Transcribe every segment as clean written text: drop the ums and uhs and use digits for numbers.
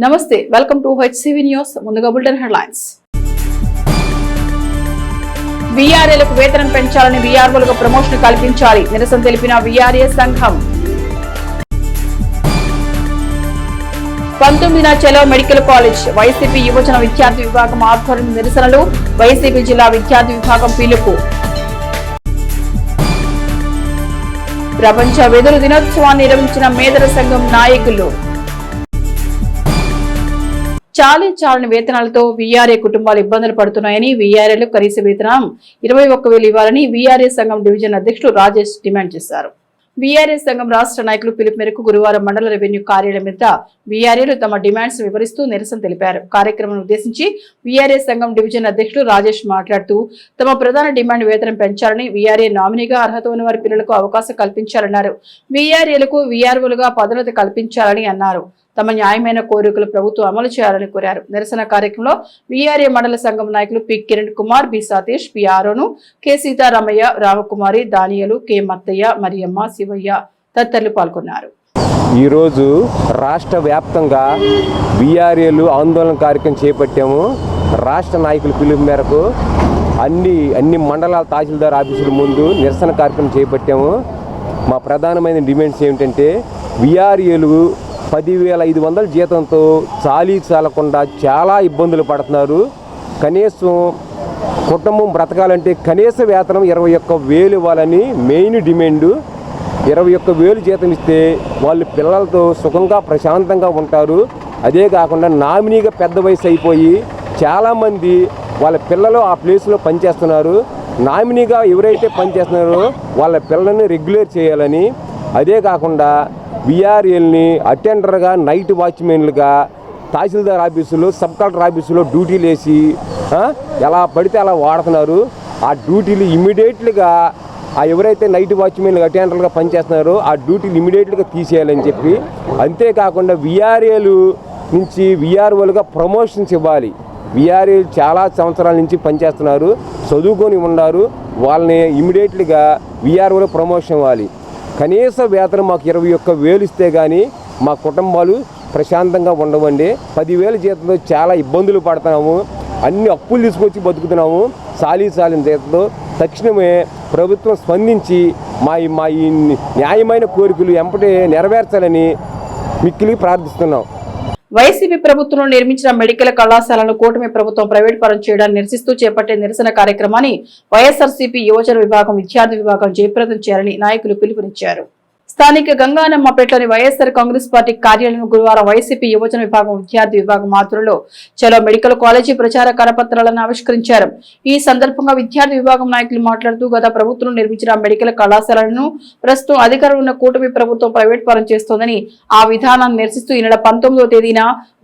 నమస్తే, welcome to HCV news. ముందుగా bulletin headlines. వీఆర్ఏలకు వేతనం పెంచాలని, వీఆర్ఓలకు ప్రమోషన్ కల్పించాలి నిరసన తెలిపిన వీఆర్ఏ సంఘం. 19న చలో మెడికల్ కాలేజ్ వైసీపీ యువజన విద్యార్థి విభాగం ఆధ్వర్యం నిరసనలు. వైసీపీ జిల్లా విద్యార్థి విభాగం పిలుపు. ప్రపంచ వెదురు దినోత్సవాన్ని నిర్వహించిన మేదర సంఘం నాయకులు. చాలని వేతనాలతో వీఆర్ఏ కుటుంబాలు ఇబ్బందులు పడుతున్నాయని, వీఆర్ఏలు కనీస వేతనం 21,000 ఇవ్వాలని వీఆర్ఏ సంఘం డివిజన్ అధ్యక్షుడు రాజేష్ డిమాండ్ చేశారు. వీఆర్ఏ సంఘం రాష్ట్ర నాయకులు పిలుపు మేరకు గురువారం మండల రెవెన్యూ కార్యాలయం మీద వీఆర్ఏలు తమ డిమాండ్స్ వివరిస్తూ నిరసన తెలిపారు. కార్యక్రమం ఉద్దేశించి వీఆర్ఏ సంఘం డివిజన్ అధ్యక్షుడు రాజేష్ మాట్లాడుతూ తమ ప్రధాన డిమాండ్ వేతనం పెంచాలని, వీఆర్ఏ నామినీగా అర్హత ఉన్న వారి పిల్లలకు అవకాశం కల్పించాలన్నారు. వీఆర్ఏలకు వీఆర్ఓలుగా పదోన్నతి కల్పించాలని అన్నారు. తమ న్యాయమైన కోరికలు ప్రభుత్వం అమలు చేయాలని కోరారు. నిరసన కార్యక్రమంలో వీఆర్ఏ మండల సంఘం నాయకులు P Kiran Kumar, B Satish, P ఆరోను, కె సీతారామయ్య, రామకుమారి, దానియలు, కె మత్తయ్య, మరియమ్మ, శివయ్య తదితరులు పాల్గొన్నారు. ఈరోజు రాష్ట్ర వ్యాప్తంగా వీఆర్ఏలు ఆందోళన కార్యక్రమం చేపట్టాము. రాష్ట్ర నాయకుల పిలుపు మేరకు అన్ని మండలాల తహసీల్దార్ ఆఫీసుల ముందు నిరసన కార్యక్రమం చేపట్టాము. మా ప్రధానమైన డిమాండ్స్ ఏమిటంటే, వీఆర్ఏలు 10,500 జీతంతో చాలకుండా చాలా ఇబ్బందులు పడుతున్నారు. కనీసం కుటుంబం బ్రతకాలంటే కనీస వేతనం 21,000 ఇవ్వాలని మెయిన్ డిమాండు. 21,000 జీతం ఇస్తే వాళ్ళు పిల్లలతో సుఖంగా ప్రశాంతంగా ఉంటారు. అదే కాకుండా నామినీగా పెద్ద వయసు అయిపోయి చాలామంది వాళ్ళ పిల్లలు ఆ ప్లేస్లో పనిచేస్తున్నారు. నామినీగా ఎవరైతే పనిచేస్తున్నారో వాళ్ళ పిల్లల్ని రెగ్యులేట్ చేయాలని, అదే కాకుండా వీఆర్ఏల్ని అటెండర్గా, నైట్ వాచ్మెన్లుగా తహసీల్దార్ ఆఫీసులో, సబ్ కలెక్టర్ ఆఫీసులో డ్యూటీలు వేసి ఎలా పడితే అలా వాడుతున్నారు. ఆ డ్యూటీలు ఇమ్మీడియట్లీగా ఎవరైతే నైట్ వాచ్మెన్లు అటెండర్లుగా పనిచేస్తున్నారో ఆ డ్యూటీలు ఇమ్మీడియట్లీగా తీసేయాలని చెప్పి, అంతేకాకుండా వీఆర్ఏలు నుంచి వీఆర్ఓలుగా ప్రమోషన్స్ ఇవ్వాలి. వీఆర్ఏలు చాలా సంవత్సరాల నుంచి పనిచేస్తున్నారు, చదువుకొని ఉన్నారు. వాళ్ళని ఇమ్మీడియట్లీగా వీఆర్ఓలో ప్రమోషన్ ఇవ్వాలి. కనీస వేతనం మాకు 21,000 ఇస్తే కానీ మా కుటుంబాలు ప్రశాంతంగా ఉండవండి. 10,000 జీతంతో చాలా ఇబ్బందులు పడుతున్నాము. అన్ని అప్పులు తీసుకొచ్చి బతుకుతున్నాము. సాలిన జీతంతో తక్షణమే ప్రభుత్వం స్పందించి మా ఈ న్యాయమైన కోరికలు ఎంపటే నెరవేర్చాలని మిక్కిలి ప్రార్థిస్తున్నాం. వైసీపీ ప్రభుత్వంలో నిర్మించిన మెడికల్ కళాశాలను కూటమి ప్రభుత్వం ప్రైవేట్ పరం చేయడాన్ని నిరసిస్తూ చేపట్టే నిరసన కార్యక్రమాన్ని వైఎస్ఆర్సీపీ యువజన విభాగం, విద్యార్థి విభాగం జయప్రదం చేయాలని నాయకులు పిలుపునిచ్చారు. స్థానిక గంగానమ్మపేటలోని వైఎస్ఆర్ కాంగ్రెస్ పార్టీ కార్యాలయం గురువారం వైసీపీ యువజన విభాగం, విద్యార్థి విభాగం ఆధ్వర్యంలో చలో మెడికల్ కాలేజీ ప్రచార కరపత్రాలను ఆవిష్కరించారు. ఈ సందర్భంగా విద్యార్థి విభాగం నాయకులు మాట్లాడుతూ గత ప్రభుత్వం నిర్మించిన మెడికల్ కళాశాలను ప్రస్తుతం అధికారం ఉన్న కూటమి ప్రభుత్వం ప్రైవేట్ పరం చేస్తోందని, ఆ విధానాన్ని నిరసిస్తూ ఈ నెల 19వ తేదీన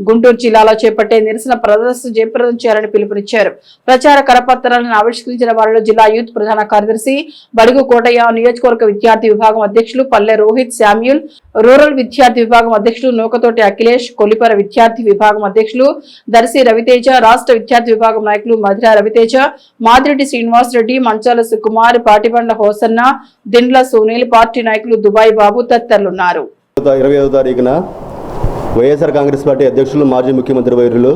గుంటూరు జిల్లాలో చేపట్టే నిరసన ప్రదర్శన జయప్రదం చేయాలని పిలుపునిచ్చారు. ప్రచార కరపత్రాలను ఆవిష్కరించిన వారిలో జిల్లా యూత్ ప్రధాన కార్యదర్శి బడుగు కోటయ్య, నియోజకవర్గ విద్యార్థి విభాగం అధ్యక్షులు పల్లె రోహిత్ శామ్యూల్, రూరల్ విద్యార్థి విభాగం అధ్యక్షులు నూకతోటి అఖిలేష్, కొల్లిపర విద్యార్థి విభాగం అధ్యక్షులు దర్శి రవితేజ, రాష్ట్ర విద్యార్థి విభాగం నాయకులు మధిర రవితేజ, మాదిరెడ్డి శ్రీనివాస్ రెడ్డి, మంచాల సుకుమార్, పాటిబండ హోసన్న, దిండ్ల సునీల్, పార్టీ నాయకులు దుబాయ్ బాబు తదితరులున్నారు. 25వ తారీఖున వైఎస్ఆర్ కాంగ్రెస్ పార్టీ అధ్యక్షులు, మాజీ ముఖ్యమంత్రి వర్యులు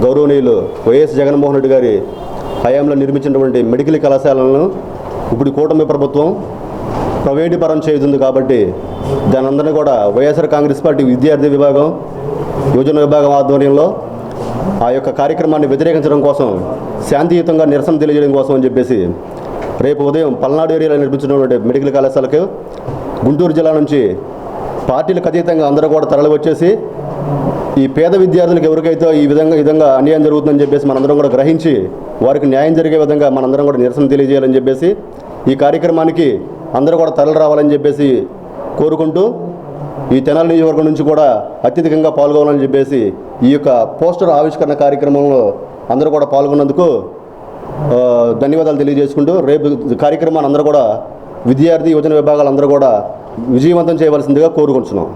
గౌరవనీయులు వైఎస్ జగన్మోహన్ రెడ్డి గారి హయాంలో నిర్మించినటువంటి మెడికల్ కళాశాలను ఇప్పుడు కూటమి ప్రభుత్వం ప్రైవేటు పరం చేస్తుంది. కాబట్టి దాని అందరినీ కూడా వైఎస్ఆర్ కాంగ్రెస్ పార్టీ విద్యార్థి విభాగం, యువజన విభాగం ఆధ్వర్యంలో ఆ యొక్క కార్యక్రమాన్ని వ్యతిరేకించడం కోసం, శాంతియుతంగా నిరసన తెలియజేయడం కోసం అని చెప్పేసి రేపు ఉదయం పల్నాడు ఏరియాలో నిర్మించినటువంటి మెడికల్ కళాశాలకి గుంటూరు జిల్లా నుంచి పార్టీలకు అతీతంగా అందరూ కూడా తరలి వచ్చేసి ఈ పేద విద్యార్థులకు ఎవరికైతే ఈ విధంగా అన్యాయం జరుగుతుందని చెప్పేసి మనందరం కూడా గ్రహించి వారికి న్యాయం జరిగే విధంగా మనందరం కూడా నిరసన తెలియజేయాలని చెప్పేసి ఈ కార్యక్రమానికి అందరూ కూడా తరలి రావాలని చెప్పేసి కోరుకుంటూ, ఈ తెనాలి నియోజకవర్గం నుంచి కూడా అత్యధికంగా పాల్గొనాలని చెప్పేసి ఈ యొక్క పోస్టర్ ఆవిష్కరణ కార్యక్రమంలో అందరూ కూడా పాల్గొన్నందుకు ధన్యవాదాలు తెలియజేసుకుంటూ, రేపు కార్యక్రమాన్ని అందరూ కూడా విద్యార్థి యువజన విభాగాలు అందరూ కూడా విజయవంతం చేయవలసిందిగా కోరుకుంటున్నాం.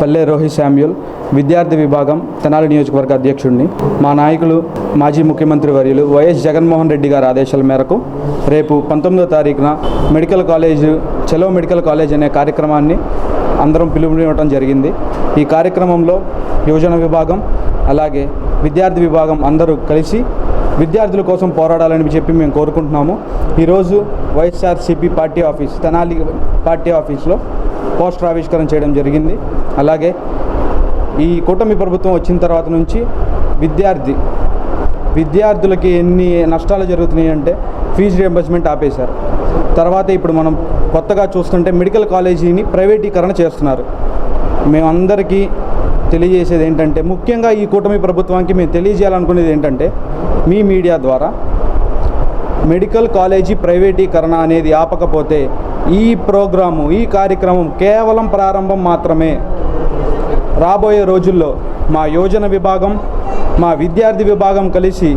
పల్లె రోహిత్ శామ్యూల్, విద్యార్థి విభాగం, తెనాలి నియోజకవర్గ అధ్యక్షుడిని. మా నాయకులు మాజీ ముఖ్యమంత్రి వర్యులు వైఎస్ జగన్మోహన్ రెడ్డి గారి ఆదేశాల మేరకు రేపు 19వ తారీఖున మెడికల్ కాలేజ్, చలో మెడికల్ కాలేజ్ అనే కార్యక్రమాన్ని అందరం పిలుపునివ్వడం జరిగింది. ఈ కార్యక్రమంలో యువజన విభాగం అలాగే విద్యార్థి విభాగం అందరూ కలిసి విద్యార్థుల కోసం పోరాడాలని చెప్పి మేము కోరుకుంటున్నాము. ఈరోజు YSRCP party office Tenali party ఆఫీస్లో పోస్టర్ ఆవిష్కరణ చేయడం జరిగింది. అలాగే ఈ కూటమి ప్రభుత్వం వచ్చిన తర్వాత నుంచి విద్యార్థులకి ఎన్ని నష్టాలు జరుగుతున్నాయి అంటే ఫీజు రియంబర్స్మెంట్ ఆపేశారు. తర్వాత ఇప్పుడు మనం కొత్తగా చూస్తుంటే మెడికల్ కాలేజీని ప్రైవేటీకరణ చేస్తున్నారు. మేమందరికీ తెలియజేసేది ఏంటంటే, ముఖ్యంగా ఈ కూటమి ప్రభుత్వానికి మేము తెలియజేయాలనుకునేది ఏంటంటే, మీ మీడియా ద్వారా మెడికల్ కాలేజీ ప్రైవేటీకరణ అనేది ఆపకపోతే ఈ కార్యక్రమం కేవలం ప్రారంభం మాత్రమే. రాబోయే రోజుల్లో మా యువజన విభాగం, మా విద్యార్థి విభాగం కలిసి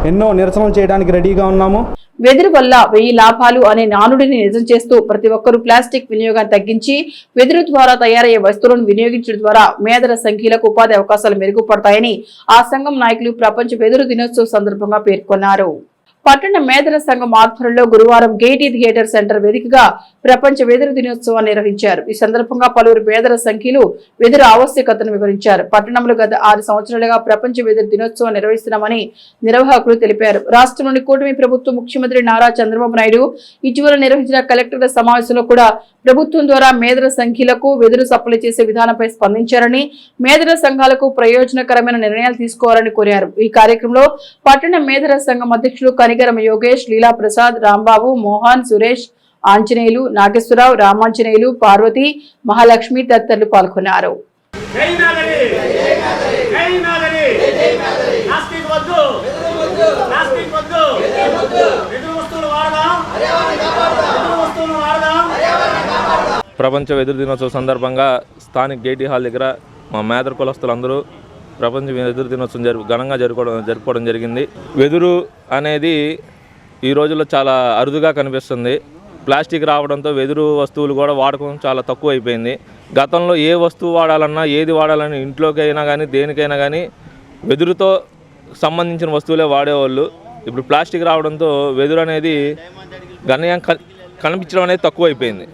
ఎన్నో నిరసనలు చేయడానికి రెడీగా ఉన్నాము. వెదురు వల్ల 1000 లాభాలు అనే నానుడిని నిజం చేస్తూ ప్రతి ఒక్కరూ ప్లాస్టిక్ వినియోగాన్ని తగ్గించి వెదురు ద్వారా తయారయ్యే వస్తువులను వినియోగించడం ద్వారా మేదర సంఖ్యలకు ఉపాధి అవకాశాలు మెరుగుపడతాయని ఆ సంఘం నాయకులు ప్రపంచ వెదురు దినోత్సవం సందర్భంగా పేర్కొన్నారు. పట్టణ మేదర సంఘం ఆధ్వర్యంలో గురువారం గేటీ థియేటర్ సెంటర్ వేదికగా ప్రపంచ వెదురు దినోత్సవాన్ని నిర్వహించారు. ఈ సందర్భంగా పలువురు మేదర సంఖ్యలు వెదురు ఆవశ్యకతను వివరించారు. పట్టణంలో గత 6 సంవత్సరాలుగా ప్రపంచ వెదురు దినోత్సవం నిర్వహిస్తున్నామని నిర్వాహకులు తెలిపారు. రాష్ట్రంలోని కూటమి ప్రభుత్వం ముఖ్యమంత్రి నారా చంద్రబాబు నాయుడు ఇటీవల నిర్వహించిన కలెక్టర్ల సమావేశంలో కూడా ప్రభుత్వం ద్వారా మేదర సంఖ్యలకు వెదురు సప్లై చేసే విధానంపై స్పందించారని, మేదర సంఘాలకు ప్రయోజనకరమైన నిర్ణయాలు తీసుకోవాలని కోరారు. ఈ కార్యక్రమంలో పట్టణ మేదర సంఘం అధ్యక్షులు కనిగరం యోగేష్, లీలా ప్రసాద్, రాంబాబు, మోహన్, సురేష్, ఆంజనేయులు, నాగేశ్వరరావు, రామాంజనేయులు, పార్వతి, మహాలక్ష్మి తదితరులు పాల్గొన్నారు. ప్రపంచ వెదురు దినోత్సవం సందర్భంగా స్థానిక గేటీ హాల్ దగ్గర మా మేదర కులస్తులందరూ ప్రపంచ వెదురు దినోత్సవం ఘనంగా జరుపుకోవడం జరిగింది. వెదురు అనేది ఈ రోజుల్లో చాలా అరుదుగా కనిపిస్తుంది. ప్లాస్టిక్ రావడంతో వెదురు వస్తువులు కూడా వాడకం చాలా తక్కువ అయిపోయింది. గతంలో ఏ వస్తువు వాడాలన్నా, ఏది వాడాలన్నా, ఇంట్లోకి అయినా కానీ దేనికైనా కానీ వెదురుతో సంబంధించిన వస్తువులే వాడేవాళ్ళు. ఇప్పుడు ప్లాస్టిక్ రావడంతో వెదురు అనేది గణనీయంగా కనిపించడం అనేది తక్కువ అయిపోయింది.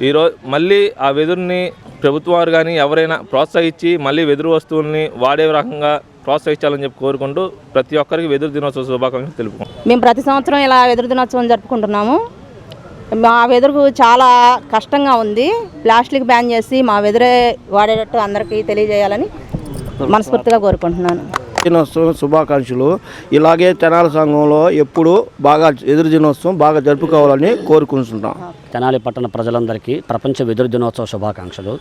ఈరోజు మళ్ళీ ఆ వెదురుని ప్రభుత్వం వారు కానీ ఎవరైనా ప్రోత్సహించి మళ్ళీ వెదురు వస్తువుల్ని వాడే రకంగా ప్రోత్సహించాలని చెప్పి కోరుకుంటూ ప్రతి ఒక్కరికి వెదురు దినోత్సవ శుభాకాంక్షలు తెలుపుకుంటాం. మేము ప్రతి సంవత్సరం ఇలా వెదురు దినోత్సవం జరుపుకుంటున్నాము. మా వెదురు చాలా కష్టంగా ఉంది. ప్లాస్టిక్ బ్యాన్ చేసి మా వెదురే వాడేటట్టు అందరికీ తెలియజేయాలని మనస్ఫూర్తిగా కోరుకుంటున్నాను. దినోత్సవం శుభాకాంక్షలు. ఇలాగే తెనాలి సంఘంలో ఎప్పుడు బాగా వెదురు దినోత్సవం బాగా జరుపుకోవాలని కోరుకుంటున్నాం. తెనాలి పట్టణ ప్రజలందరికీ ప్రపంచ వెదురు దినోత్సవ శుభాకాంక్షలు.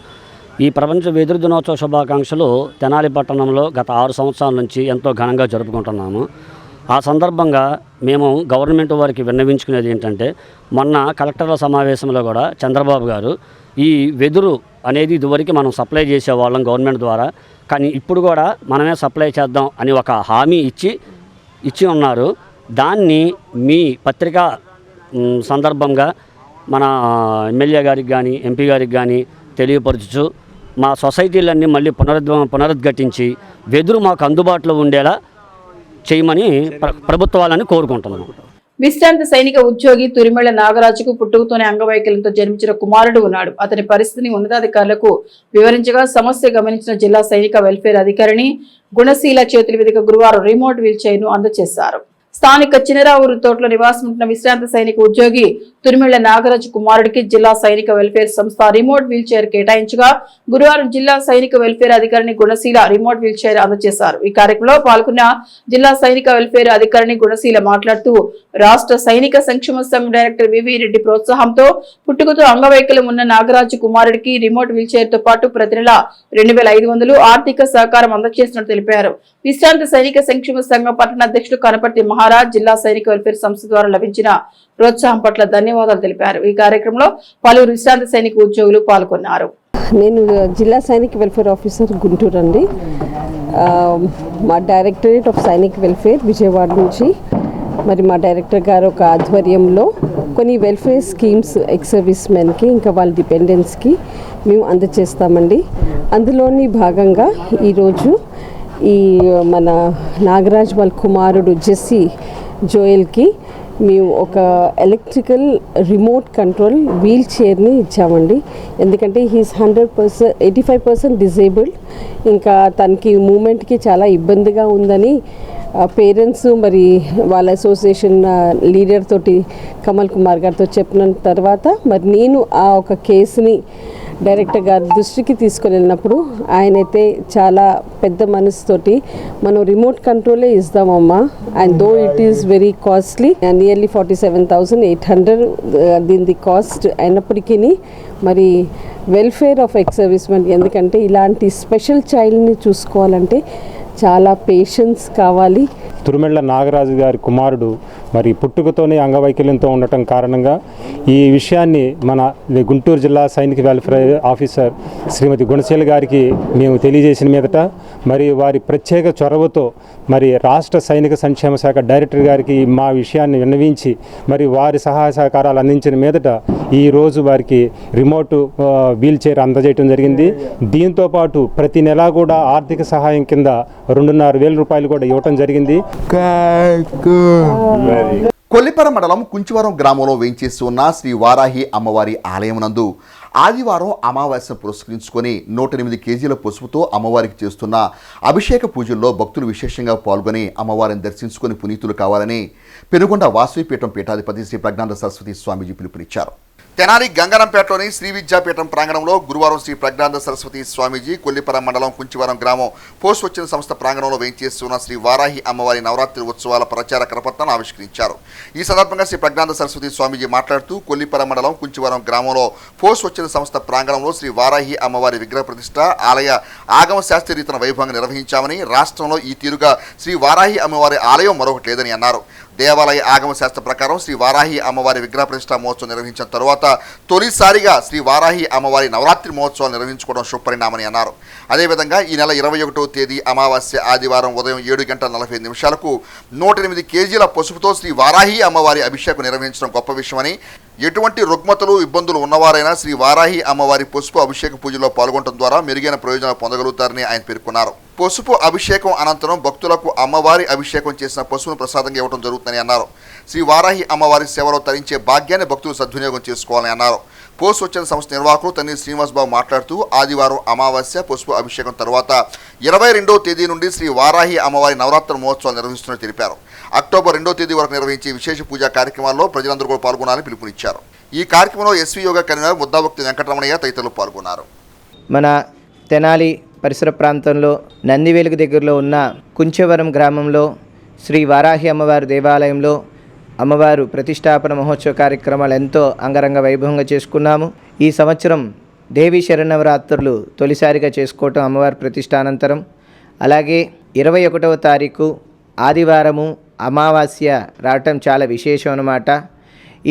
ఈ ప్రపంచ వెదురు దినోత్సవ శుభాకాంక్షలు తెనాలి పట్టణంలో గత 6 సంవత్సరాల నుంచి ఎంతో ఘనంగా జరుపుకుంటున్నాము. ఆ సందర్భంగా మేము గవర్నమెంట్ వారికి విన్నవించుకునేది ఏంటంటే, మొన్న కలెక్టర్ల సమావేశంలో కూడా చంద్రబాబు గారు ఈ వెదురు అనేది ఇదివరకు మనం సప్లై చేసేవాళ్ళం గవర్నమెంట్ ద్వారా, కానీ ఇప్పుడు కూడా మనమే సప్లై చేద్దాం అని ఒక హామీ ఇచ్చి ఉన్నారు. దాన్ని మీ పత్రికా సందర్భంగా మన ఎమ్మెల్యే గారికి కానీ ఎంపీ గారికి కానీ తెలియపరచు మా సొసైటీలన్నీ మళ్ళీ పునరుద్ఘాటించి వెదురు మాకు అందుబాటులో ఉండేలా చేయమని ప్రభుత్వాలని కోరుకుంటున్నాను. విశ్రాంత సైనిక ఉద్యోగి తురిమెళ్ల నాగరాజుకు పుట్టుకతోనే అంగవైకల్యంతో జన్మించిన కుమారుడు ఉన్నాడు. అతని పరిస్థితిని ఉన్నతాధికారులకు వివరించగా సమస్య గమనించిన జిల్లా సైనిక వెల్ఫేర్ అధికారిని గుణశీల చేతుల మీదుగా గురువారం రిమోట్ వీల్ చైర్ ను అందజేశారు. స్థానిక చినరావూరు తోటలో నివాసం ఉంటున్న విశ్రాంత సైనిక ఉద్యోగి తురిమెళ్ల నాగరాజు కుమారుడికి జిల్లా సైనిక వెల్ఫేర్ సంస్థ రిమోట్ వీల్ చైర్ కేటాయించగా గురువారం జిల్లా సైనిక వెల్ఫేర్ అధికారిని గుణశీల రిమోట్ వీల్ చైర్ అందజేశారు. ఈ కార్యక్రమంలో పాల్గొన్న జిల్లా సైనిక వెల్ఫేర్ అధికారిని గుణశీల మాట్లాడుతూ, రాష్ట్ర సైనిక సంక్షేమ సంఘం డైరెక్టర్ వివి రెడ్డి ప్రోత్సాహంతో పుట్టుకతో అంగవైకల్యం ఉన్న నాగరాజు కుమారుడికి రిమోట్ వీల్ చైర్ తో పాటు ప్రతి నెల 2500 ఆర్థిక సహకారం అందజేసినట్టు తెలిపారు. విశ్రాంత సైనిక సంక్షేమ సంఘం పట్టణ అధ్యక్షుడు కనపర్తి మహారాజ్ జిల్లా సైనిక వెల్ఫేర్ సంస్థ ద్వారా లభించిన ప్రోత్సాహం పట్ల ధన్యవాదాలు తెలిపారు. ఈ కార్యక్రమంలో పలువురు విశ్రాంత సైనిక ఉద్యోగులు పాల్గొన్నారు. నేను జిల్లా సైనిక వెల్ఫేర్ ఆఫీసర్ గుంటూరు అండి. మా directorate of Sainik welfare Vijayawada నుంచి మరి మా డైరెక్టర్ గారు ఒక ఆధ్వర్యంలో కొన్ని వెల్ఫేర్ స్కీమ్స్ ఎక్స్ సర్వీస్ మెన్కి ఇంకా వాళ్ళ డిపెండెంట్స్కి మేము అందజేస్తామండి. అందులోని భాగంగా ఈరోజు ఈ మన నాగరాజ్ వాళ్ళ కుమారుడు జెస్సీ జోయల్కి మేము ఒక ఎలక్ట్రికల్ రిమోట్ కంట్రోల్ వీల్ చైర్ని ఇచ్చామండి. ఎందుకంటే హీస్ 85% డిజేబుల్డ్. ఇంకా తనకి మూమెంట్కి చాలా ఇబ్బందిగా ఉందని పేరెంట్స్ మరి వాళ్ళ అసోసియేషన్ లీడర్ తోటి కమల్ కుమార్ గారితో చెప్పిన తర్వాత మరి నేను ఆ ఒక కేసుని డైరెక్టర్ గారి దృష్టికి తీసుకొని వెళ్ళినప్పుడు ఆయనైతే చాలా పెద్ద మనసుతోటి మనం రిమోట్ కంట్రోలే ఇస్తామమ్మా, and though it is very costly, nearly 47,800 దీని కాస్ట్ అయినప్పటికీ మరి వెల్ఫేర్ ఆఫ్ ఎక్స్ సర్వీస్మెన్, ఎందుకంటే ఇలాంటి స్పెషల్ చైల్డ్ని చూసుకోవాలంటే చాలా పేషెన్స్ కావాలి. తురుమెళ్ల నాగరాజు గారి కుమారుడు మరి పుట్టుకతోనే అంగవైకల్యంతో ఉండటం కారణంగా ఈ విషయాన్ని మన గుంటూరు జిల్లా సైనిక వెల్ఫేర్ ఆఫీసర్ శ్రీమతి గుణశీల గారికి మేము తెలియజేసిన మీదట మరి వారి ప్రత్యేక చొరవతో మరి రాష్ట్ర సైనిక సంక్షేమ శాఖ డైరెక్టర్ గారికి మా విషయాన్ని విన్నవించి మరి వారి సహాయ సహకారాలు అందించిన మీదట ఈరోజు వారికి రిమోట్ వీల్ చైర్ అందజేయడం జరిగింది. దీంతోపాటు ప్రతి నెలా కూడా ఆర్థిక సహాయం కింద 2,500 రూపాయలు కూడా ఇవ్వటం జరిగింది. కొల్లిపర మండలం కుంచివరం గ్రామంలో వేంచేసి ఉన్న శ్రీ వారాహి అమ్మవారి ఆలయం నందు ఆదివారం అమావాస్య పురస్కరించుకొని 108 కేజీల పసుపుతో అమ్మవారికి చేస్తున్న అభిషేక పూజల్లో భక్తులు విశేషంగా పాల్గొని అమ్మవారిని దర్శించుకొని పునీతులు కావాలని పెనుగొండ వాసవిపీఠం పీఠాధిపతి శ్రీ ప్రజ్ఞానంద సరస్వతి స్వామీజీ పిలుపునిచ్చారు. తెనాలి గంగనంపేటలోని శ్రీ విద్యాపీఠం ప్రాంగణంలో గురువారం శ్రీ ప్రజ్ఞానంద సరస్వతి స్వామీజీ కొల్లిపర మండలం కుంచివరం గ్రామం పోస్ట్ వచ్చిన సంస్థ ప్రాంగణంలో వేంచేస్తున్న శ్రీ వారాహి అమ్మవారి నవరాత్రి ఉత్సవాల ప్రచార కరపత్రాన్ని ఆవిష్కరించారు. ఈ సందర్భంగా శ్రీ ప్రజ్ఞానంద సరస్వతి స్వామీజీ మాట్లాడుతూ కొల్లిపర మండలం కుంచివరం గ్రామంలో పోస్ట్ వచ్చిన సంస్థ ప్రాంగణంలో శ్రీ వారాహి అమ్మవారి విగ్రహ ప్రతిష్ట ఆలయ ఆగమ శాస్త్రీయ రీతిన వైభవంగా నిర్వహించామని, రాష్ట్రంలో ఈ తీరుగా శ్రీ వారాహి అమ్మవారి ఆలయం మరొకటి లేదని అన్నారు. దేవాలయ ఆగమ శాస్త్ర ప్రకారం శ్రీ వారాహి అమ్మవారి విగ్రహ ప్రతిష్ఠా మహోత్సవం నిర్వహించిన తరువాత తొలిసారిగా శ్రీ వారాహి అమ్మవారి నవరాత్రి మహోత్సవాలు నిర్వహించుకోవడం శుభపరిణామని అన్నారు. అదేవిధంగా ఈ నెల 21వ తేదీ అమావాస్య ఆదివారం ఉదయం 7:45 108 కేజీల పసుపుతో శ్రీ వారాహి అమ్మవారి అభిషేకం నిర్వహించడం గొప్ప విషయమని, ఎటువంటి రుగ్మతలు ఇబ్బందులు ఉన్నవారైనా శ్రీ వారాహి అమ్మవారి పసుపు అభిషేక పూజలో పాల్గొనడం ద్వారా మెరుగైన ప్రయోజనాలు పొందగలుగుతారని ఆయన పేర్కొన్నారు. పసుపు అభిషేకం అనంతరం భక్తులకు అమ్మవారి అభిషేకం చేసిన పసుపును ప్రసాదంగా ఇవ్వడం జరుగుతుందని అన్నారు. శ్రీ వారాహి అమ్మవారి సేవలో తరించే భాగ్యాన్ని భక్తులు సద్వినియోగం చేసుకోవాలని అన్నారు. పోస్ట్ వచ్చిన సంస్థ నిర్వాహకులు తన్ని శ్రీనివాస్ బాబు మాట్లాడుతూ ఆదివారం అమావాస్య పసుపు అభిషేకం తర్వాత 22వ తేదీ నుండి శ్రీ వారాహి అమ్మవారి నవరాత్రి మహోత్సవాలు నిర్వహిస్తున్నట్టు తెలిపారు. అక్టోబర్ 2వ తేదీ వరకు నిర్వహించే విశేష పూజా కార్యక్రమాల్లో ప్రజలందరూ కూడా పాల్గొనాలని పిలుపునిచ్చారు. ఈ కార్యక్రమంలో ఎస్వి యోగా కన్వీనర్ ముద్దాభక్తి వెంకటరమణయ్య తదితరులు పాల్గొన్నారు. మన తెనాలి పరిసర ప్రాంతంలో నందివేలుగు దగ్గరలో ఉన్న కుంచవరం గ్రామంలో శ్రీ వారాహి అమ్మవారి దేవాలయంలో అమ్మవారు ప్రతిష్టాపన మహోత్సవ కార్యక్రమాలు ఎంతో అంగరంగ వైభవంగా చేసుకున్నాము. ఈ సంవత్సరం దేవీ శరన్నవరాత్రులు తొలిసారిగా చేసుకోవటం అమ్మవారి ప్రతిష్టానంతరం. అలాగే 21వ తారీఖు ఆదివారము అమావాస్య రావటం చాలా విశేషం అన్నమాట.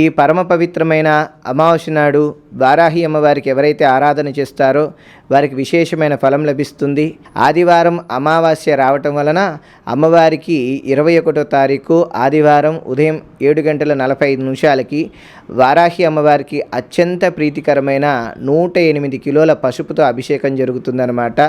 ఈ పరమ పవిత్రమైన అమావాస్య నాడు వారాహి అమ్మవారికి ఎవరైతే ఆరాధన చేస్తారో వారికి విశేషమైన ఫలం లభిస్తుంది. ఆదివారం అమావాస్య రావటం వలన అమ్మవారికి 21వ తారీఖు ఆదివారం ఉదయం 7:45 వారాహి అమ్మవారికి అత్యంత ప్రీతికరమైన 108 కిలోల పసుపుతో అభిషేకం జరుగుతుందన్నమాట.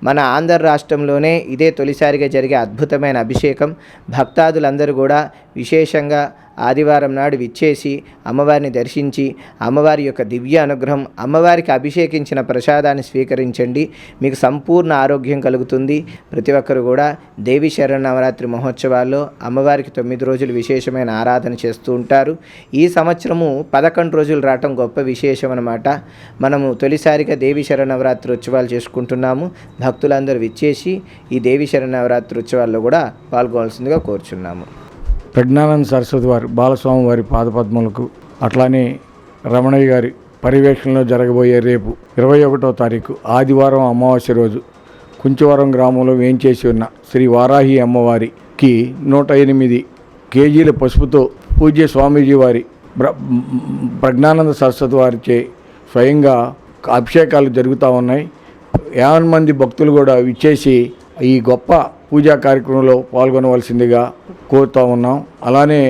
మన ఆంధ్ర రాష్ట్రంలోనే ఇదే తొలిసారిగా జరిగే అద్భుతమైన అభిషేకం. భక్తాదులందరూ కూడా విశేషంగా ఆదివారం నాడు విచ్చేసి అమ్మవారిని దర్శించి అమ్మవారి యొక్క దివ్య అనుగ్రహం, అమ్మవారికి అభిషేకించిన ప్రసాదాన్ని స్వీకరించండి. మీకు సంపూర్ణ ఆరోగ్యం కలుగుతుంది. ప్రతి ఒక్కరు కూడా దేవి శరన్నవరాత్రి మహోత్సవాల్లో అమ్మవారికి 9 రోజులు విశేషమైన ఆరాధన చేస్తూ ఉంటారు. ఈ సంవత్సరము 11 రోజులు రావటం గొప్ప విశేషం అన్నమాట. మనము తొలిసారిగా దేవి శరన్నవరాత్రి ఉత్సవాలు చేసుకుంటున్నాము. భక్తులందరూ విచ్చేసి ఈ దేవి శరన్నవరాత్రి ఉత్సవాల్లో కూడా పాల్గొనాల్సిందిగా కోరుచున్నాము. ప్రజ్ఞానంద సరస్వతి వారి బాలస్వామి వారి పాదపద్మలకు, అట్లానే రమణయ్య గారి పర్యవేక్షణలో జరగబోయే రేపు 21వ తారీఖు ఆదివారం అమావాస్య రోజు కుంచవరం గ్రామంలో వేంచేసి ఉన్న శ్రీ వారాహి అమ్మవారికి 108 కేజీల పసుపుతో పూజ్య స్వామీజీ వారి ప్రజ్ఞానంద సరస్వతి వారిచే స్వయంగా అభిషేకాలు జరుగుతూ ఉన్నాయి. 50 మంది భక్తులు కూడా విచ్చేసి ఈ గొప్ప పూజా కార్యక్రమంలో పాల్గొనవలసిందిగా కోరుతూ ఉన్నాం. అలానే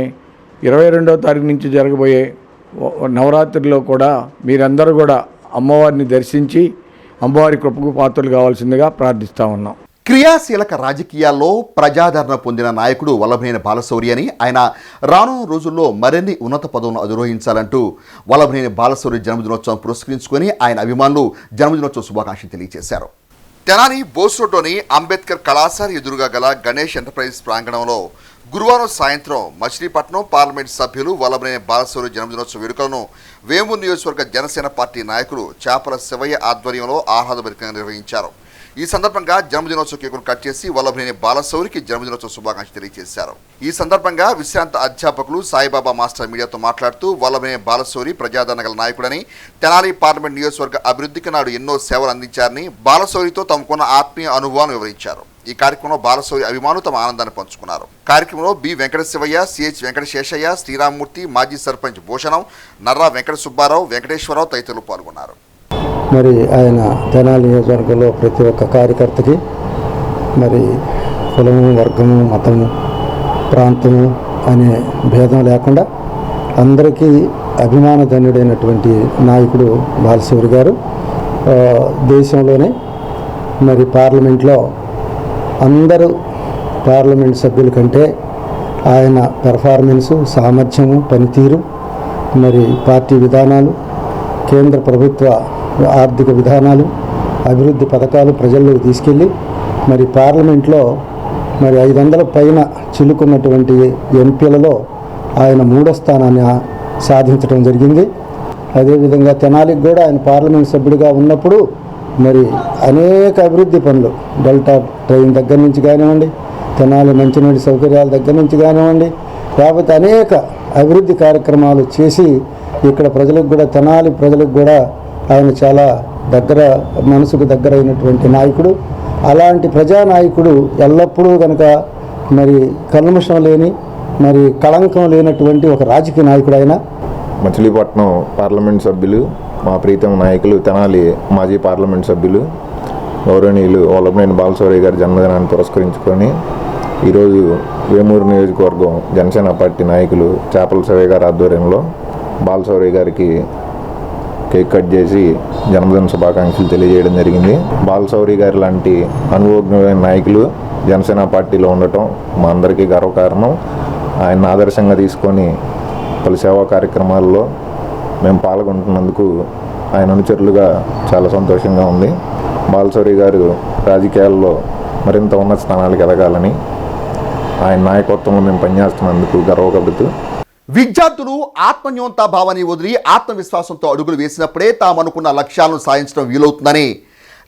22వ తారీఖు నుంచి జరగబోయే నవరాత్రిలో కూడా మీరందరూ కూడా అమ్మవారిని దర్శించి అమ్మవారి కృపకు పాత్రలు కావాల్సిందిగా ప్రార్థిస్తూ ఉన్నాం. క్రియాశీలక రాజకీయాల్లో ప్రజాదరణ పొందిన నాయకుడు వల్లభనేని బాలశౌరి అని, ఆయన రానున్న రోజుల్లో మరిన్ని ఉన్నత పదవులను అధిరోహించాలంటూ వల్లభనేని బాలశౌరి జన్మదినోత్సవం పురస్కరించుకొని ఆయన అభిమానులు జన్మదినోత్సవ శుభాకాంక్షలు తెలియజేశారు. తెనాలి బోస్ రోడ్లోని అంబేద్కర్ కళాశాల ఎదురుగా గల గణేష్ ఎంటర్ప్రైజెస్ ప్రాంగణంలో గురువారం సాయంత్రం మచిలీపట్నం పార్లమెంట్ సభ్యులు వల్లభనేని బాలశౌరి జన్మదినోత్సవ వేడుకలను వేమూరు నియోజకవర్గ జనసేన పార్టీ నాయకులు చేపల శివయ్య ఆధ్వర్యంలో ఆహ్లాదభరితంగా నిర్వహించారు. ఈ సందర్భంగా జన్మదినోత్సవ కేకును కట్ చేసి వల్లభనేని బాలశౌరికి జన్మదినోత్సవ శుభాకాంక్షలు తెలియజేశారు. ఈ సందర్భంగా విశ్రాంత అధ్యాపకులు సాయిబాబా మాస్టర్ మీడియాతో మాట్లాడుతూ వల్లభనేని బాలశౌరి ప్రజాదరణ గల నాయకుడని, తెనాలి పార్లమెంట్ నియోజకవర్గ అభివృద్ధికి నాడు ఎన్నో సేవలు అందించారని, బాలశౌరితో తమకున్న ఆత్మీయ అనుభవాలను వివరించారు. ఈ కార్యక్రమంలో బాలశౌరి అభిమానులు తమ ఆనందాన్ని పంచుకున్నారు. కార్యక్రమంలో బి వెంకట శివయ్య, సిహెచ్ వెంకట శేషయ్య, శ్రీరామ్మూర్తి, మాజీ సర్పంచ్ భూషణం, నర్రా వెంకట సుబ్బారావు, వెంకటేశ్వరరావు తదితరులు పాల్గొన్నారు. మరి ఆయన తెనాలి నియోజకవర్గంలో ప్రతి ఒక్క కార్యకర్తకి మరి కులము, వర్గము, మతము, ప్రాంతము అనే భేదం లేకుండా అందరికీ అభిమానధన్యుడైనటువంటి నాయకుడు బాలశౌరి గారు. దేశంలోనే మరి పార్లమెంట్లో అందరూ పార్లమెంట్ సభ్యుల కంటే ఆయన పెర్ఫార్మెన్సు, సామర్థ్యము, పనితీరు, మరి పార్టీ విధానాలు, కేంద్ర ప్రభుత్వ ఆర్థిక విధానాలు, అభివృద్ధి పథకాలు ప్రజల్లోకి తీసుకెళ్ళి మరి పార్లమెంట్లో మరి 500 పైన చిలుకున్నటువంటి ఎంపీలలో ఆయన 3వ స్థానాన్ని సాధించడం జరిగింది. అదేవిధంగా తెనాలికి కూడా ఆయన పార్లమెంట్ సభ్యుడిగా ఉన్నప్పుడు మరి అనేక అభివృద్ధి పనులు, డెల్టా ట్రైన్ దగ్గర నుంచి కానివ్వండి, తెనాలి మంచినీటి సౌకర్యాల దగ్గర నుంచి కానివ్వండి, లేకపోతే అనేక అభివృద్ధి కార్యక్రమాలు చేసి ఇక్కడ ప్రజలకు కూడా, తెనాలి ప్రజలకు కూడా ఆయన చాలా మనసుకు దగ్గర అయినటువంటి నాయకుడు. అలాంటి ప్రజానాయకుడు ఎల్లప్పుడూ కనుక మరి కల్మషం లేని, మరి కళంకం లేనటువంటి ఒక రాజకీయ నాయకుడు ఆయన. మచిలీపట్నం పార్లమెంట్ సభ్యులు, మా ప్రీతం నాయకులు, తెనాలి మాజీ పార్లమెంట్ సభ్యులు గౌరవనీయులు వల్లభనేని బాలశౌరి గారి జన్మదినాన్ని పురస్కరించుకొని ఈరోజు వేమూరు నియోజకవర్గం జనసేన పార్టీ నాయకులు చేపల శివయ్య గారి ఆధ్వర్యంలో బాలశౌరి గారికి కేక్ కట్ చేసి జన్మదిన శుభాకాంక్షలు తెలియజేయడం జరిగింది. బాలశౌరి గారి లాంటి అనుభవజ్ఞమైన నాయకులు జనసేన పార్టీలో ఉండటం మా అందరికీ గర్వకారణం. ఆయన ఆదర్శంగా తీసుకొని పలు సేవా కార్యక్రమాల్లో మేము పాల్గొంటున్నందుకు ఆయన అనుచరులుగా చాలా సంతోషంగా ఉంది. బాలశౌరి గారు రాజకీయాల్లో మరింత ఉన్నత స్థానాలకు ఎదగాలని ఆయన నాయకత్వంలో మేము పనిచేస్తున్నందుకు గర్వపడుతూ, విద్యార్థులు ఆత్మన్యూనతా భావాన్ని వదిలి ఆత్మవిశ్వాసంతో అడుగులు వేసినప్పుడే తామనుకున్న లక్ష్యాలను సాధించడం వీలవుతుందని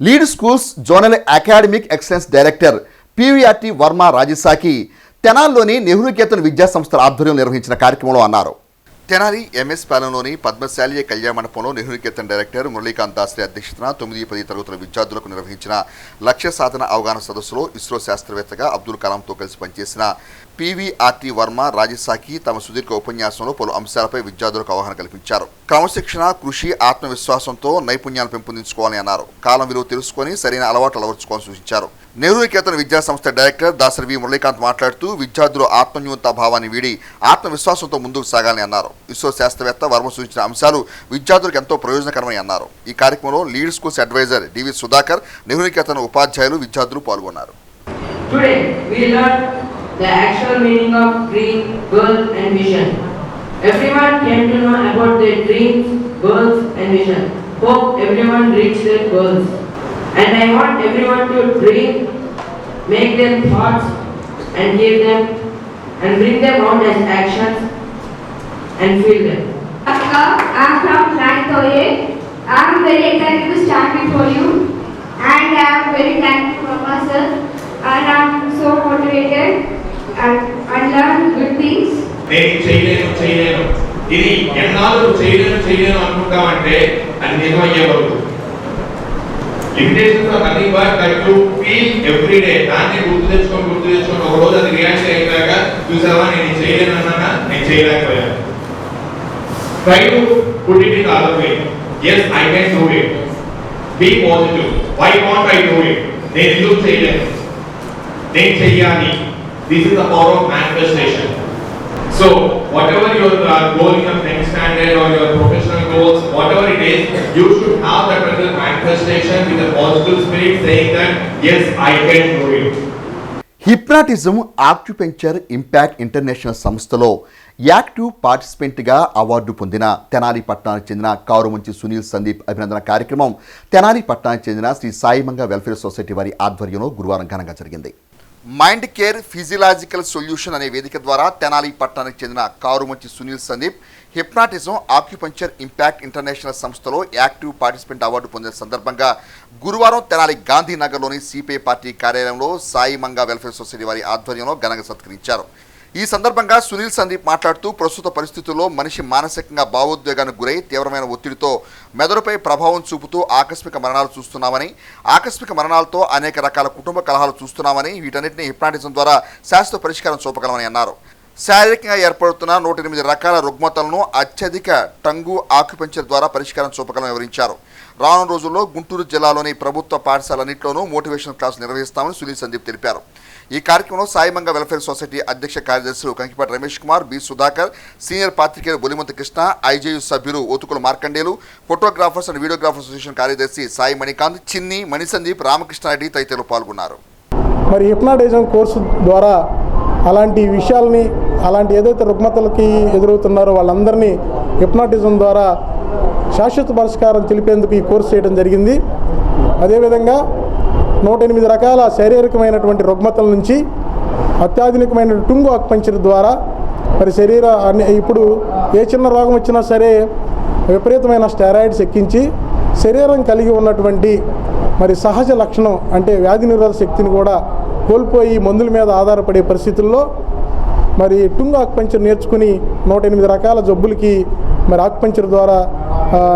lead schools zonal academic excellence director PVRT Varma రాజసాకి తెనాలిలోని నెహ్రూ-కేతన్ విద్యాసంస్థల ఆధ్వర్యంలో నిర్వహించిన కార్యక్రమంలో అన్నారు. తెనాలి ఎంఎస్ పాలెంలోని పద్మశాలి కళ్యాణ మండపంలో నెహ్రూ-కేతన్ డైరెక్టర్ మురళీకాంత్ దాస్రి అధ్యక్షతన 9-10 తరగతుల విద్యార్థులకు నిర్వహించిన లక్ష్య సాధన అవగాహన సదస్సులో ఇస్రో శాస్త్రవేత్తగా అబ్దుల్ కలాంతో కలిసి పనిచేసిన పివిఆర్టీ వర్మ రాజసాకి తమ సుదీర్ఘ ఉపన్యాసంలో పలు అంశాలపై విద్యార్థులకు అవగాహన కల్పించారు. క్రమశిక్షణ, కృషి, ఆత్మవిశ్వాసంతో నైపుణ్యాలను పెంపొందించుకోవాలని అన్నారు. కాలం విలువ తెలుసుకొని సరైన అలవాట్లు అలవర్చుకోవాలని సూచించారు. నెహ్రూ-కేతన్ విద్యాసంస్థ డైరెక్టర్ దాసరి వి మురళీకాంత్ మాట్లాడుతూ విద్యార్థులు ఆత్మన్యూనతా భావాన్ని వీడి ఆత్మవిశ్వాసంతో ముందుకు సాగాలని అన్నారు. ఇస్రో శాస్త్రవేత్త వర్మ సూచించిన అంశాలు విద్యార్థులకు ఎంతో ప్రయోజనకరమని అన్నారు. ఈ కార్యక్రమంలో లీడ్ స్కూల్స్ అడ్వైజర్ డివి సుధాకర్, నెహ్రూ-కేతన్ ఉపాధ్యాయులు, విద్యార్థులు పాల్గొన్నారు. The actual meaning of dream, goal and vision. Everyone came to know about their dreams, goals and vision. Hope everyone reach their goals. And I want everyone to dream, make their thoughts and give them and bring them out as actions and feel them. I am from 9th OA. I am very excited to stand before you and I am very thankful for myself and I am so motivated. And learn good things. నేను చేయలేను ఇది ఎన్నాళ్ళు చేయలేను అనుకుంటామంటే అది నిజమయ్యే వరకు limitations are nothing but that you feel every day. దాన్ని గుర్తు తెచ్చుకొని ఒక రోజు అది రియాక్ట్ అయ్యాక చూసావా నేను చేయలేను అన్నానా, నేను చేయలేకపోయాను. Try to put it in other way. yes I can do it. be positive. why can't I do it? నేను ఎందుకు చేయలేను, నేను చెయ్యాలి. This is the power of manifestation. So, whatever your goal in your next standard or your professional goals, whatever it is, you should have that particular manifestation with a positive spirit saying that, yes, I can do it. Hypnotism acupuncture impact international సంస్థలో active పార్టిసిపెంట్గా award పొందిన తెనాలి పట్టణానికి చెందిన కారుమంచి సునీల్ సందీప్ అభినందన కార్యక్రమం తెనాలి పట్టణానికి చెందిన Shri సాయిమంగ welfare society వారి ఆధ్వర్యంలో గురువారం ఘనంగా జరిగింది. మైండ్ కేర్ ఫిజియలాజికల్ సొల్యూషన్ అనే వేదిక ద్వారా తెనాలి పట్టణానికి చెందిన Karumanchi Sunil Sandeep hypnotism acupuncture impact international సంస్థలో యాక్టివ్ పార్టిసిపెంట్ అవార్డు పొందిన సందర్భంగా గురువారం తెనాలి గాంధీనగర్లోని సిపిఐ పార్టీ కార్యాలయంలో సాయిమంగ వెల్ఫేర్ సొసైటీ వారి ఆధ్వర్యంలో ఘనంగా సత్కరించారు. ఈ సందర్భంగా సునీల్ సందీప్ మాట్లాడుతూ ప్రస్తుత పరిస్థితుల్లో మనిషి మానసికంగా భావోద్వేగానికి గురై తీవ్రమైన ఒత్తిడితో మెదడుపై ప్రభావం చూపుతూ ఆకస్మిక మరణాలు చూస్తున్నామని, ఆకస్మిక మరణాలతో అనేక రకాల కుటుంబ కలహాలు చూస్తున్నామని, వీటన్నిటిని హిప్నాటిజం ద్వారా శాశ్వత పరిష్కారం చూపగలమని అన్నారు. శారీరకంగా ఏర్పడుతున్న 108 రకాల రుగ్మతలను అత్యధిక టంగు ఆక్యుపంచర్ ద్వారా పరిష్కారం చూపగలని వివరించారు. రానున్న రోజుల్లో గుంటూరు జిల్లాలోని ప్రభుత్వ పాఠశాలన్నింటిలోనూ మోటివేషన్ క్లాసులు నిర్వహిస్తామని సునీల్ సందీప్ తెలిపారు. ఈ కార్యక్రమంలో సాయిమంగ వెల్ఫేర్ సొసైటీ అధ్యక్ష కార్యదర్శులు కంకిపాటి రమేష్ కుమార్, బి సుధాకర్, సీనియర్ పాత్రికేయులు బొలిమంత కృష్ణ, ఐజేయు సభ్యులు Othukula Markandelu, photographers and videographers association కార్యదర్శి సాయి మణికాంత్, చిన్ని, మణిసందీప్, రామకృష్ణారెడ్డి తదితరులు పాల్గొన్నారు. మరి హిప్నాటిజం కోర్సు ద్వారా అలాంటి విషయాల్ని, అలాంటి ఏదైతే రుగ్మతలకి ఎదురవుతున్నారో వాళ్ళందరినీ హిప్నాటిజం ద్వారా శాశ్వత పరిష్కారం తెలిపేందుకు ఈ కోర్సు చేయడం జరిగింది. అదేవిధంగా 108 రకాల శారీరకమైనటువంటి రుగ్మతల నుంచి అత్యాధునికమైన టుంగు ఆక్యుపంక్చర్ ద్వారా మరి ఇప్పుడు ఏ చిన్న రోగం వచ్చినా సరే విపరీతమైన స్టెరాయిడ్స్ ఎక్కించి శరీరం కలిగి ఉన్నటువంటి మరి సహజ లక్షణం అంటే వ్యాధి నిరోధక శక్తిని కూడా కోల్పోయి మందుల మీద ఆధారపడే పరిస్థితుల్లో మరి టుంగు ఆక్యుపంక్చర్ నేర్చుకుని 108 రకాల జబ్బులకి మరి ఆక్యుపంక్చర్ ద్వారా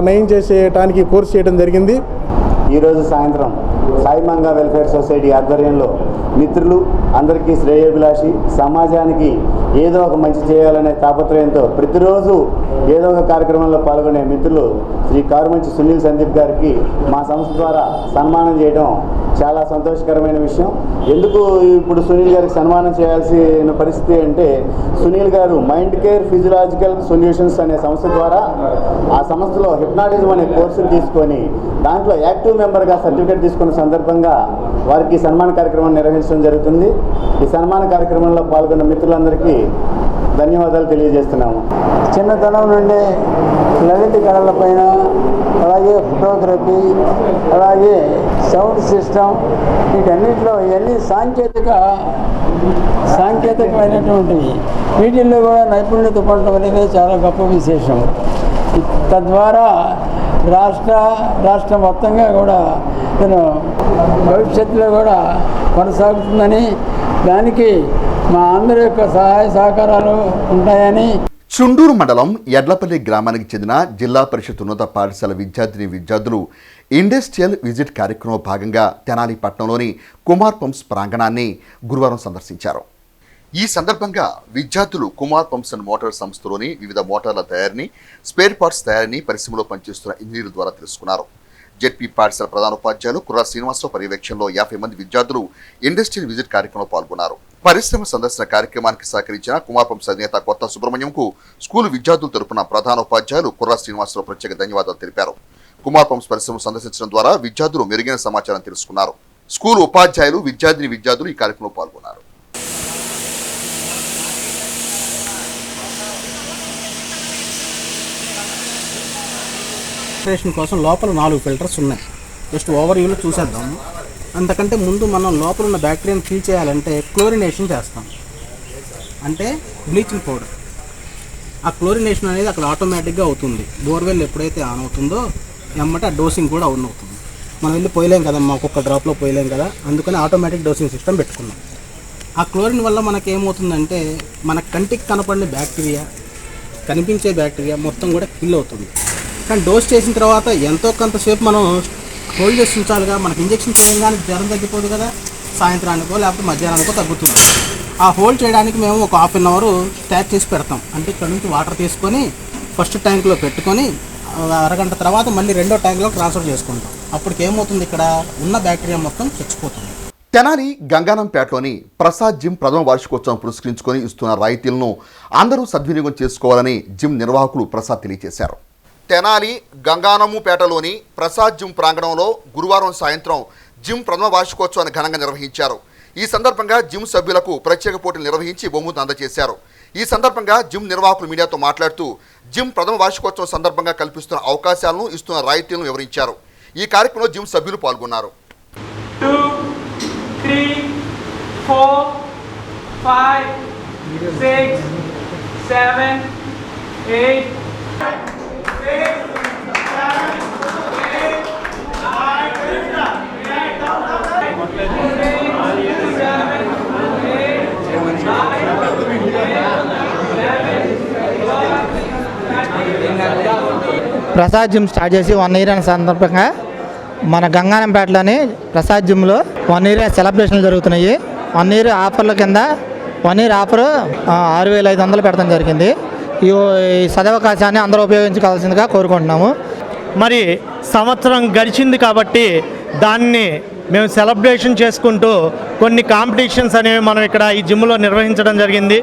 నయం చేసేయడానికి కోర్సు చేయడం జరిగింది. ఈరోజు సాయంత్రం సాయిమంగ వెల్ఫేర్ సొసైటీ ఆధ్వర్యంలో మిత్రులు అందరికీ శ్రేయోభిలాషి, సమాజానికి ఏదో ఒక మంచి చేయాలనే తాపత్రయంతో ప్రతిరోజు ఏదో ఒక కార్యక్రమంలో పాల్గొనే మిత్రులు శ్రీ కారుమంచి సునీల్ సందీప్ గారికి మా సంస్థ ద్వారా సన్మానం చేయడం చాలా సంతోషకరమైన విషయం. ఎందుకు ఇప్పుడు సునీల్ గారికి సన్మానం చేయాల్సిన పరిస్థితి అంటే, సునీల్ గారు మైండ్ కేర్ ఫిజియలాజికల్ సొల్యూషన్స్ అనే సంస్థ ద్వారా ఆ సంస్థలో హిప్నాటిజం అనే కోర్సును తీసుకొని దాంట్లో యాక్టివ్ మెంబర్గా సర్టిఫికేట్ తీసుకున్న సందర్భంగా వారికి సన్మాన కార్యక్రమం నిర్వహించడం జరుగుతుంది. ఈ సన్మాన కార్యక్రమంలో పాల్గొన్న మిత్రులందరికీ ధన్యవాదాలు తెలియజేస్తున్నాము. చిన్నతనం నుండి లలిత కళలపైన, అలాగే ఫోటోగ్రఫీ, అలాగే సౌండ్ సిస్టమ్, వీటన్నిటిలో ఇవన్నీ సాంకేతికమైనటువంటివి. వీటిల్లో కూడా నైపుణ్యత పొందడం అనేది చాలా గొప్ప విశేషం. తద్వారా రాష్ట్రం మొత్తంగా కూడా భవిష్యత్తులో కూడా కొనసాగుతుందని, దానికి మా అందరి యొక్క సహాయ సహకారాలు ఉంటాయని. చుండూరు మండలం ఎడ్లపల్లి గ్రామానికి చెందిన జిల్లా పరిషత్ ఉన్నత పాఠశాల విద్యార్థులు ఇండస్ట్రియల్ విజిట్ కార్యక్రమంలో భాగంగా తెనాలి పట్టణంలోని కుమార్ పంప్స్ ప్రాంగణాన్ని గురువారం సందర్శించారు. ఈ సందర్భంగా విద్యార్థులు కుమార్ పంప్స్ అండ్ మోటార్ సంస్థలోని వివిధ మోటార్ల తయారీని, స్పేర్ పార్ట్స్ తయారీని పరిశ్రమలో పనిచేస్తున్న ఇంజనీర్ల ద్వారా తెలుసుకున్నారు. జెడ్పీ పాఠశాల ప్రధానోపాధ్యాయులు కుర్రా శ్రీనివాసరావు పర్యవేక్షణలో 50 మంది విద్యార్థులు ఇండస్ట్రియల్ విజిట్ కార్యక్రమంలో పాల్గొన్నారు. పరిశ్రమ సందర్శన కార్యక్రమానికి సహకరించిన కుమార్ పంప్స్ అధినేత కొత్త సుబ్రహ్మణ్యంకు స్కూలు విద్యార్థుల తరపున ప్రధానోపాధ్యాయులు కుర్రా శ్రీనివాసరావు ప్రత్యేక ధన్యవాదాలు తెలిపారు. కుమార్ పంప్స్ పరిశ్రమ సందర్శించడం ద్వారా విద్యార్థులు మెరుగైన సమాచారం తెలుసుకున్నారు. స్కూలు ఉపాధ్యాయులు, విద్యార్థులు ఈ కార్యక్రమంలో పాల్గొన్నారు. ఫిల్టరేషన్ కోసం లోపల 4 ఫిల్టర్స్ ఉన్నాయి. జస్ట్ ఓవర్ వ్యూలో చూసేద్దాము. అంతకంటే ముందు మనం లోపల ఉన్న బ్యాక్టీరియాని ఫిల్ చేయాలంటే క్లోరినేషన్ చేస్తాం, అంటే బ్లీచింగ్ పౌడర్. ఆ క్లోరినేషన్ అనేది అక్కడ ఆటోమేటిక్గా అవుతుంది. బోర్వెల్ ఎప్పుడైతే ఆన్ అవుతుందో ఎమ్మట డోసింగ్ కూడా ఆన్ అవుతుంది. మనం వెళ్ళి పోయలేం కదా, ఒక్కొక్క డ్రాప్లో పోయలేం కదా, అందుకని ఆటోమేటిక్ డోసింగ్ సిస్టమ్ పెట్టుకున్నాం. ఆ క్లోరిన్ వల్ల మనకి ఏమవుతుందంటే మన కంటికి కనపడిన బ్యాక్టీరియా, కనిపించే బ్యాక్టీరియా మొత్తం కూడా కిల్ అవుతుంది. కానీ డోస్ చేసిన తర్వాత ఎంతో కొంతసేపు మనం హోల్డ్ చేసి ఉంచాలిగా. మనకి ఇంజెక్షన్ చేయగానే జ్వరం తగ్గిపోదు కదా, సాయంత్రానికో లేకపోతే మధ్యాహ్నానికో తగ్గుతుంది. ఆ హోల్డ్ చేయడానికి మేము ఒక 1/2 అవర్ స్టాక్ చేసి పెడతాం. అంటే ఇక్కడ నుంచి వాటర్ తీసుకొని ఫస్ట్ ట్యాంక్లో పెట్టుకొని అరగంట తర్వాత మళ్ళీ రెండో ట్యాంక్లో ట్రాన్స్ఫర్ చేసుకుంటాం. అప్పటికి ఏమవుతుంది, ఇక్కడ ఉన్న బ్యాక్టీరియా మొత్తం చచ్చిపోతుంది. తెనాలి గంగానంపేటలోని ప్రసాద్ జిమ్ ప్రథమ వార్షికోత్సవం పురస్కరించుకొని ఇస్తున్న రాయితీలను అందరూ సద్వినియోగం చేసుకోవాలని జిమ్ నిర్వాహకులు ప్రసాద్ తెలియజేశారు. తెనాలి గంగానమ్ముపేటలోని ప్రసాద్ జిమ్ ప్రాంగణంలో గురువారం సాయంత్రం జిమ్ ప్రథమ వార్షికోత్సవాన్ని ఘనంగా నిర్వహించారు. ఈ సందర్భంగా జిమ్ సభ్యులకు ప్రత్యేక పోటీలు నిర్వహించి బహుమతులు అందజేశారు. ఈ సందర్భంగా జిమ్ నిర్వాహకులు మీడియాతో మాట్లాడుతూ జిమ్ ప్రథమ వార్షికోత్సవం సందర్భంగా కల్పిస్తున్న అవకాశాలను, ఇస్తున్న రాయితీలను వివరించారు. ఈ కార్యక్రమంలో జిమ్ సభ్యులు పాల్గొన్నారు. 2, 3, 4, 5, 6, 7, 8, ప్రసాద్ జిమ్ స్టార్ట్ చేసి 1 ఇయర్ అయిన సందర్భంగా మన గంగానంపేటలోని ప్రసాద్ జిమ్లో 1 ఇయర్ సెలబ్రేషన్లు జరుగుతున్నాయి. 1 ఇయర్ ఆఫర్ల కింద 1 ఇయర్ ఆఫర్ 6500 పెడతాం జరిగింది. ఈ సదవకాశాన్ని అందరూ ఉపయోగించుకోవాల్సిందిగా కోరుకుంటున్నాము. మరి సంవత్సరం గడిచింది కాబట్టి దాన్ని మేము సెలబ్రేషన్ చేసుకుంటూ కొన్ని కాంపిటీషన్స్ అనేవి మనం ఇక్కడ ఈ జిమ్లో నిర్వహించడం జరిగింది.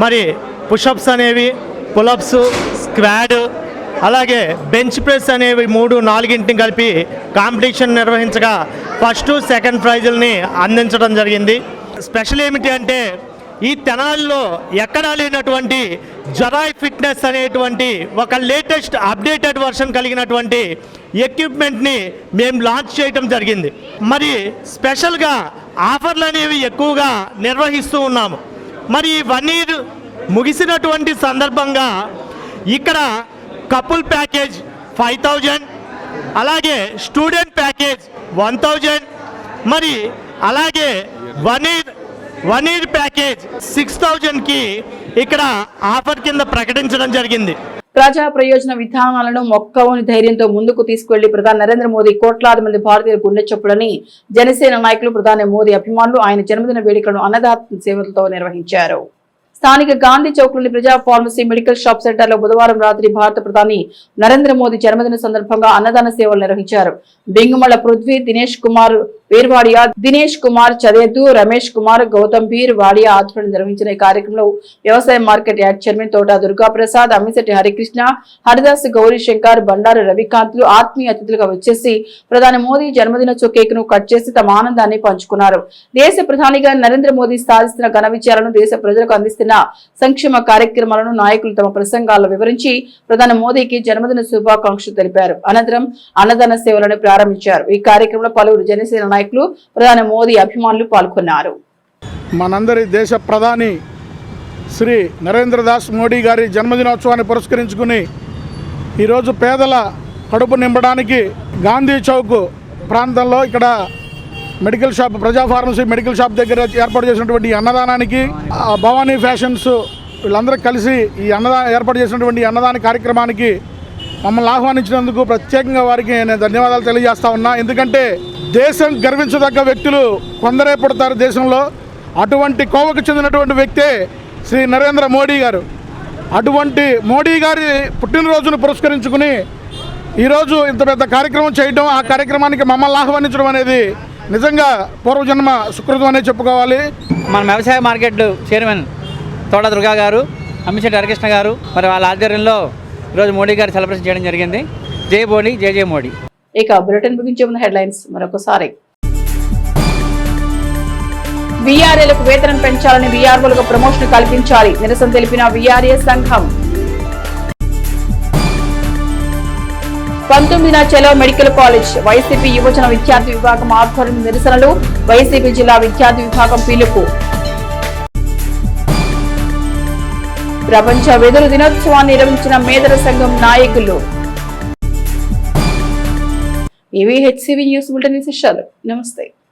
మరి పుషప్స్ అనేవి, పులప్స్, స్క్వాడ్, అలాగే బెంచ్ ప్రెస్ అనేవి 3-4 కలిపి కాంపిటీషన్ నిర్వహించగా ఫస్ట్, సెకండ్ ప్రైజుల్ని అందించడం జరిగింది. స్పెషల్ ఏమిటి అంటే ఈ తెనాలిలో ఎక్కడా లేనటువంటి జరాయ్ ఫిట్నెస్ అనేటువంటి ఒక లేటెస్ట్ అప్డేటెడ్ వర్షన్ కలిగినటువంటి ఎక్విప్మెంట్ని మేము లాంచ్ చేయడం జరిగింది. మరి స్పెషల్గా ఆఫర్లు అనేవి ఎక్కువగా నిర్వహిస్తూ ఉన్నాము. మరి 1 ఇయర్ ముగిసినటువంటి సందర్భంగా ఇక్కడ కపుల్ ప్యాకేజ్ 5000, అలాగే స్టూడెంట్ ప్యాకేజ్ 1000, మరి అలాగే 1 ఇయర్ ప్యాకేజ్ 6000కి ఇక్కడ ఆఫర్ కింద ప్రకటించడం జరిగింది. ప్రజా ప్రయోజన విధానాలను మొక్కవని ధైర్యంతో ముందుకు తీసుకువెళ్లి ప్రధాని నరేంద్ర మోదీ కోట్లాది మంది భారతీయులు గుండె చప్పుడని జనసేన నాయకులు, ప్రధాని మోదీ అభిమానులు ఆయన జన్మదిన వేడుకలను అన్నదాత సేవలతో నిర్వహించారు. స్థానిక గాంధీ చౌక్లోని ప్రజా ఫార్మసీ మెడికల్ షాప్ సెంటర్ లో బుధవారం రాత్రి భారత ప్రధాని నరేంద్ర మోదీ జన్మదిన సందర్భంగా అన్నదాన సేవలు నిర్వహించారు. బింగుమల పృథ్వీ, దినేష్ కుమార్ వీర్వాడియా, దినేష్ కుమార్ చదేదు, రమేష్ కుమార్, గౌతమ్ బీర్ వాడియా ఆధ్వర్యంలో నిర్వహించిన ఈ కార్యక్రమంలో వ్యవసాయ మార్కెట్ యార్డ్ చైర్మన్ తోట దుర్గాప్రసాద్, అమ్మిశెట్టి హరికృష్ణ, హరిదాస్, గౌరీ శంకర్, బండారు రవికాంత్లు ఆత్మీయ అతిథులుగా వచ్చేసి ప్రధాని మోదీ జన్మదినోత్సవ కేక్ ను కట్ చేసి తమ ఆనందాన్ని పంచుకున్నారు. దేశ ప్రధానిగా నరేంద్ర మోదీ సాధిస్తున్న ఘన విజయాలను, దేశ ప్రజలకు అందిస్తున్న సంక్షేమ కార్యక్రమాలను నాయకులు తమ ప్రసంగాల్లో వివరించి ప్రధాని మోదీకి జన్మదిన శుభాకాంక్షలు తెలిపారు. అనంతరం అన్నదాన సేవలను ప్రారంభించారు. ఈ కార్యక్రమంలో పలువురు జనసేన నాయకులు, ప్రధాని మోదీ అభిమానులు పాల్గొన్నారు. మనందరి దేశ ప్రధాని శ్రీ నరేంద్ర దాస్ మోడీ గారి జన్మదినోత్సవాన్ని పురస్కరించుకుని ఈరోజు పేదల కడుపు నింపడానికి గాంధీ చౌక్ ప్రాంతంలో ఇక్కడ మెడికల్ షాప్, ప్రజా ఫార్మసీ మెడికల్ షాప్ దగ్గర ఏర్పాటు చేసినటువంటి అన్నదానానికి భవానీ ఫ్యాషన్స్ వీళ్ళందరూ కలిసి ఈ ఏర్పాటు చేసినటువంటి అన్నదాన కార్యక్రమానికి మమ్మల్ని ఆహ్వానించినందుకు ప్రత్యేకంగా వారికి నేను ధన్యవాదాలు తెలియజేస్తా ఉన్నా. ఎందుకంటే దేశం గర్వించదగ్గ వ్యక్తులు కొందరే పుడతారు దేశంలో. అటువంటి కోవకు చెందినటువంటి వ్యక్తే శ్రీ నరేంద్ర మోడీ గారు. అటువంటి మోడీ గారి పుట్టినరోజును పురస్కరించుకుని ఈరోజు ఇంత పెద్ద కార్యక్రమం చేయడం, ఆ కార్యక్రమానికి మమ్మల్ని ఆహ్వానించడం అనేది నిజంగా పూర్వజన్మ సుకృతం అనే చెప్పుకోవాలి. మన వ్యవసాయ మార్కెట్ చైర్మన్ తోట దుర్గా గారు, అమ్మిశెట్టి హరికృష్ణ గారు, మరి వాళ్ళ ఆధ్వర్యంలో ఈరోజు మోడీ గారు సెలబ్రేషన్ చేయడం జరిగింది. జై మోడీ, జై జై మోడీ. ఇక బులెటిన్ ముగించే ముందు హెడ్లైన్స్ మరొకసారి. వీఆర్ఏలకు వేతనం పెంచాలని, వీఆర్ఓలకు ప్రమోషన్ కల్పించాలి, నిరసన తెలిపిన వీఆర్ఏ సంఘం. 19న చలో మెడికల్ కాలేజ్, వైసీపీ యువజన విద్యార్థి విభాగం ఆధ్వర్యం నిరసనలు, వైసీపీ జిల్లా విద్యార్థి విభాగం పిలుపు. ప్రపంచ వెదురు దినోత్సవాన్ని నిర్వహించిన మేదర సంఘం నాయకులు. ఇవి హెచ్సివి న్యూస్ బులెటిన్ విశేషాలు. నమస్తే.